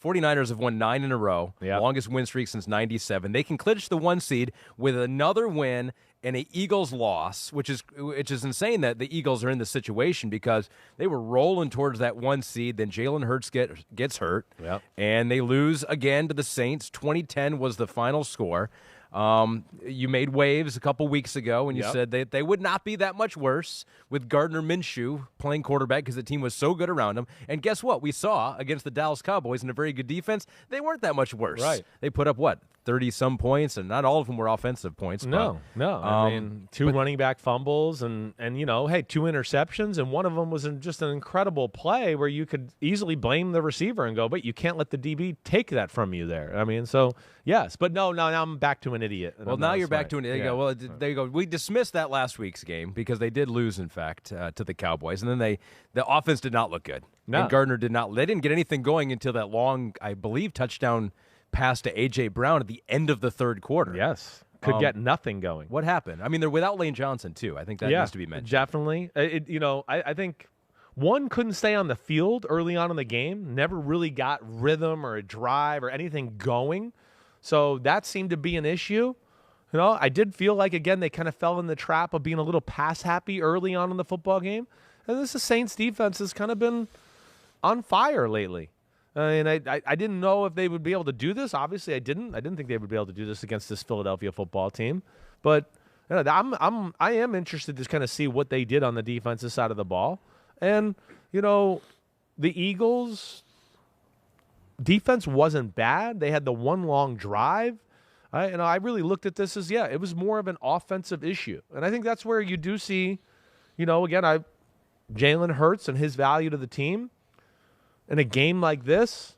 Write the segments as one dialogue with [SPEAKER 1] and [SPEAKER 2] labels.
[SPEAKER 1] 49ers have won 9 in a row, longest win streak since 97. They can clinch the 1 seed with another win and an Eagles loss, which is insane that the Eagles are in this situation because they were rolling towards that 1 seed. Then Jalen Hurts gets hurt, and they lose again to the Saints. 2010 was the final score. You made waves a couple weeks ago, and you said that they would not be that much worse with Gardner Minshew playing quarterback because the team was so good around him. And guess what? We saw against the Dallas Cowboys in a very good defense, they weren't that much worse.
[SPEAKER 2] Right.
[SPEAKER 1] They put up, 30-some points, and not all of them were offensive points.
[SPEAKER 2] No. I mean, 2 running back fumbles and 2 interceptions, and one of them was just an incredible play where you could easily blame the receiver and go, but you can't let the DB take that from you there. I mean, so, yes. But no, now I'm back to an idiot.
[SPEAKER 1] Well, now you're back to an idiot. Well, there you go. We dismissed that last week's game because they did lose, in fact, to the Cowboys, and then the offense did not look good. No. And Gardner did not. They didn't get anything going until that long, I believe, touchdown pass to A.J. Brown at the end of the third quarter.
[SPEAKER 2] Yes. Could get nothing going.
[SPEAKER 1] What happened? I mean, they're without Lane Johnson, too. I think that needs to be mentioned.
[SPEAKER 2] Definitely. I think one couldn't stay on the field early on in the game, never really got rhythm or a drive or anything going. So that seemed to be an issue. I did feel like, again, they kind of fell in the trap of being a little pass-happy early on in the football game. And this Saints defense has kind of been on fire lately. And I didn't know if they would be able to do this. Obviously, I didn't. I didn't think they would be able to do this against this Philadelphia football team. But I am interested to kind of see what they did on the defensive side of the ball. And the Eagles' defense wasn't bad. They had the one long drive. I really looked at this as it was more of an offensive issue. And I think that's where you do see, again, Jalen Hurts and his value to the team. In a game like this,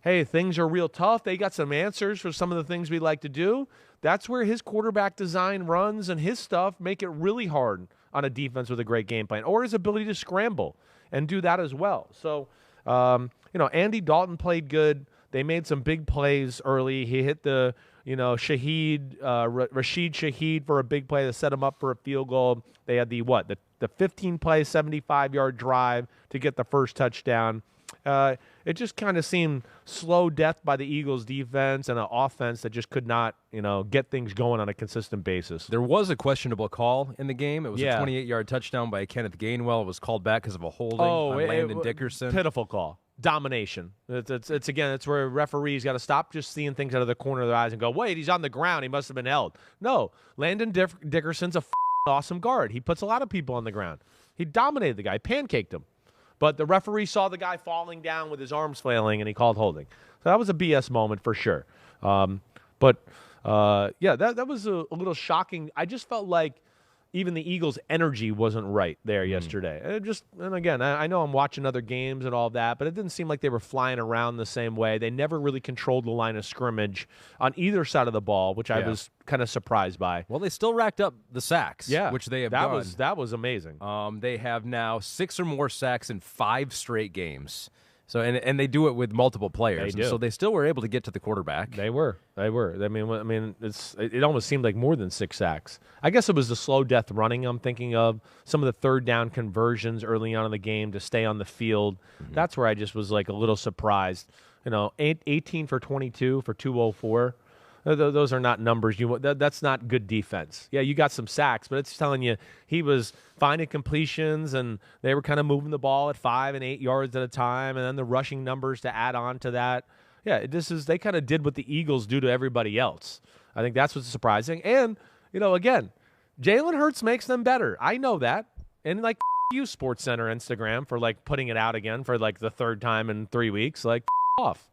[SPEAKER 2] hey, things are real tough. They got some answers for some of the things we like to do. That's where his quarterback design runs and his stuff make it really hard on a defense with a great game plan, or his ability to scramble and do that as well. So, Andy Dalton played good. They made some big plays early. He hit the, Rashid Shaheed for a big play to set him up for a field goal. They had the 15-play, 75-yard drive to get the first touchdown. It just kind of seemed slow death by the Eagles defense and an offense that just could not, get things going on a consistent basis.
[SPEAKER 1] There was a questionable call in the game. It was a 28-yard touchdown by Kenneth Gainwell. It was called back because of a holding on Landon Dickerson.
[SPEAKER 2] Pitiful call. Domination. It's where referees got to stop just seeing things out of the corner of their eyes and go, wait, he's on the ground. He must have been held. No, Landon Dickerson's a awesome guard. He puts a lot of people on the ground. He dominated the guy, pancaked him. But the referee saw the guy falling down with his arms flailing, and he called holding. So that was a BS moment for sure. That was a little shocking. I just felt like even the Eagles' energy wasn't right there yesterday. And again, I know I'm watching other games and all that, but it didn't seem like they were flying around the same way. They never really controlled the line of scrimmage on either side of the ball, which I was kind of surprised by.
[SPEAKER 1] Well, they still racked up the sacks, which they have done.
[SPEAKER 2] That was amazing.
[SPEAKER 1] They have now 6 or more sacks in 5 straight games. So and they do it with multiple players. So they still were able to get to the quarterback.
[SPEAKER 2] They were. I mean, it almost seemed like more than 6 sacks. I guess it was the slow death running I'm thinking of. Some of the third down conversions early on in the game to stay on the field. Mm-hmm. That's where I just was like a little surprised. 18 for 22 for 204. Those are not numbers. That's not good defense. Yeah, you got some sacks, but it's telling you he was finding completions, and they were kind of moving the ball at 5 and 8 yards at a time, and then the rushing numbers to add on to that. Yeah, they kind of did what the Eagles do to everybody else. I think that's what's surprising. And, again, Jalen Hurts makes them better. I know that. And, you, SportsCenter Instagram, for, putting it out again for, the third time in 3 weeks. Off.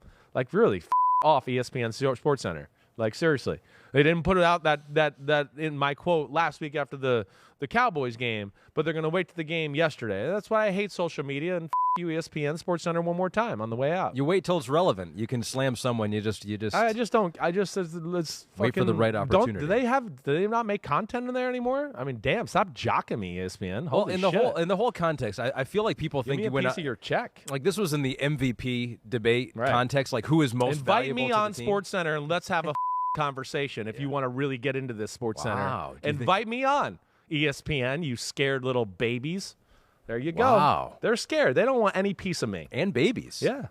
[SPEAKER 2] Really, off ESPN SportsCenter. Seriously. They didn't put it out that in my quote last week after the Cowboys game, but they're going to wait to the game yesterday. That's why I hate social media, and you, ESPN SportsCenter, one more time on the way out.
[SPEAKER 1] You wait till it's relevant. You can slam someone. Let's
[SPEAKER 2] wait for
[SPEAKER 1] the right opportunity.
[SPEAKER 2] Do they not make content in there anymore? I mean, damn, stop jocking me, ESPN. Holy
[SPEAKER 1] shit. In the whole context, I feel like people think
[SPEAKER 2] you went piece of your check.
[SPEAKER 1] This was in the MVP debate context, who is most valuable to the team.
[SPEAKER 2] Invite me on SportsCenter and let's have a conversation if you want to really get into this SportsCenter.
[SPEAKER 1] Wow.
[SPEAKER 2] Invite me on, ESPN, you scared little babies. There you go.
[SPEAKER 1] Wow.
[SPEAKER 2] They're scared. They don't want any piece of me.
[SPEAKER 1] And babies.
[SPEAKER 2] Yeah.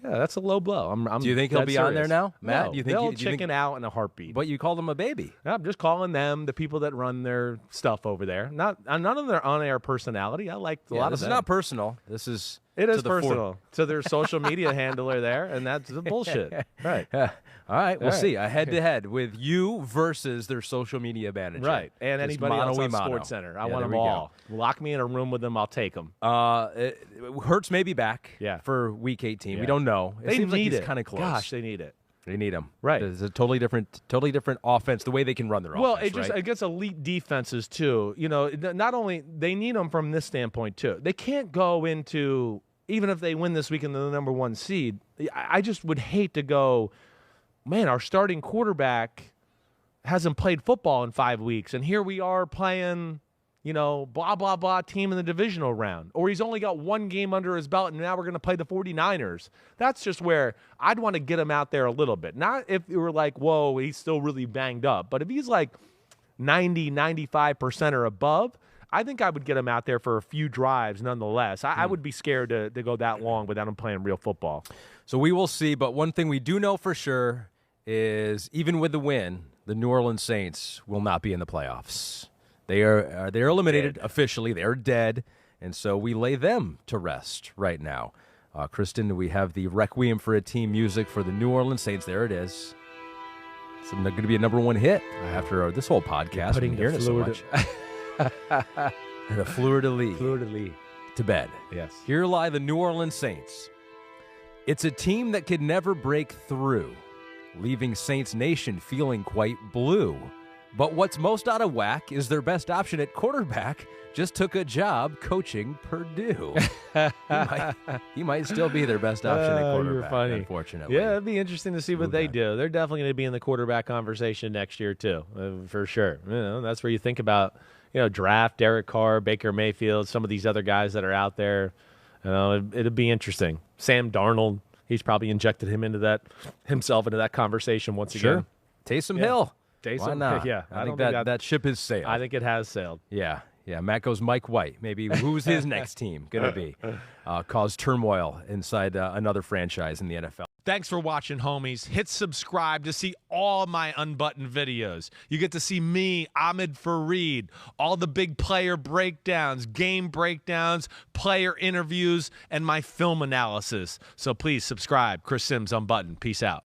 [SPEAKER 2] Yeah, that's a low blow.
[SPEAKER 1] Do you think he'll be on there now, Matt?
[SPEAKER 2] No,
[SPEAKER 1] Do you think
[SPEAKER 2] they'll
[SPEAKER 1] do you think,
[SPEAKER 2] chicken out in a heartbeat.
[SPEAKER 1] But you called him a baby.
[SPEAKER 2] I'm just calling them the people that run their stuff over there. None of their on-air personality. I like a lot of
[SPEAKER 1] this
[SPEAKER 2] them.
[SPEAKER 1] is not personal. This is
[SPEAKER 2] It is personal to their social media handler there, and that's the bullshit. Right.
[SPEAKER 1] Yeah. All right, we'll see. A head-to-head with you versus their social media manager.
[SPEAKER 2] Right, and
[SPEAKER 1] Just
[SPEAKER 2] anybody else on
[SPEAKER 1] mano-y-mano.
[SPEAKER 2] SportsCenter. I
[SPEAKER 1] Yeah,
[SPEAKER 2] want
[SPEAKER 1] there
[SPEAKER 2] them
[SPEAKER 1] we
[SPEAKER 2] all. Lock me in a room with them. I'll take them.
[SPEAKER 1] Hurts may be back
[SPEAKER 2] Yeah.
[SPEAKER 1] for Week 18.
[SPEAKER 2] Yeah.
[SPEAKER 1] We don't know. It
[SPEAKER 2] They
[SPEAKER 1] seems like
[SPEAKER 2] need
[SPEAKER 1] he's
[SPEAKER 2] it.
[SPEAKER 1] kind of close.
[SPEAKER 2] Gosh, they need it.
[SPEAKER 1] They need him.
[SPEAKER 2] Right.
[SPEAKER 1] It's a totally different offense, the way they can run their
[SPEAKER 2] Well,
[SPEAKER 1] offense,
[SPEAKER 2] it just
[SPEAKER 1] right?
[SPEAKER 2] against elite defenses too. You know, not only they need them from this standpoint too. They can't go into, even if they win this week and they're the number 1 seed. I just would hate to go, man, our starting quarterback hasn't played football in 5 weeks, and here we are playing, you know, blah, blah, blah team in the divisional round. Or he's only got 1 game under his belt, and now we're going to play the 49ers. That's just where I'd want to get him out there a little bit. Not if you were like, whoa, he's still really banged up. But if he's like 90, 95% or above, I think I would get him out there for a few drives nonetheless. I would be scared to go that long without him playing real football.
[SPEAKER 1] So we will see, but one thing we do know for sure is even with the win, the New Orleans Saints will not be in the playoffs. They're eliminated officially. They're dead, and so we lay them to rest right now. Kristen, we have the Requiem for a Team music for the New Orleans Saints. There it is. It's going to be a number 1 hit after this whole podcast.
[SPEAKER 2] Putting
[SPEAKER 1] We've been hearing it so much. The fleur-de-lis to bed.
[SPEAKER 2] Yes.
[SPEAKER 1] Here lie the New Orleans Saints. It's a team that could never break through, leaving Saints Nation feeling quite blue. But what's most out of whack is their best option at quarterback just took a job coaching Purdue. he might still be their best option at quarterback,
[SPEAKER 2] you're funny.
[SPEAKER 1] Unfortunately.
[SPEAKER 2] Yeah, it'd be interesting to see what they do. They're definitely going to be in the quarterback conversation next year too, for sure. You know, that's where you think about, you know, draft Derek Carr, Baker Mayfield, some of these other guys that are out there. You know, it'd be interesting. Sam Darnold, he's probably injected himself into that conversation once again.
[SPEAKER 1] Taysom Hill.
[SPEAKER 2] Taysom,
[SPEAKER 1] Why not?
[SPEAKER 2] yeah,
[SPEAKER 1] I think that ship has sailed.
[SPEAKER 2] I think it has sailed.
[SPEAKER 1] Yeah. Matt goes Mike White. Maybe who's his next team going to be? Cause turmoil inside another franchise in the NFL.
[SPEAKER 3] Thanks for watching, homies. Hit subscribe to see all my unbuttoned videos. You get to see me, Ahmed Fareed, all the big player breakdowns, game breakdowns, player interviews, and my film analysis. So please subscribe. Chris Simms Unbuttoned. Peace out.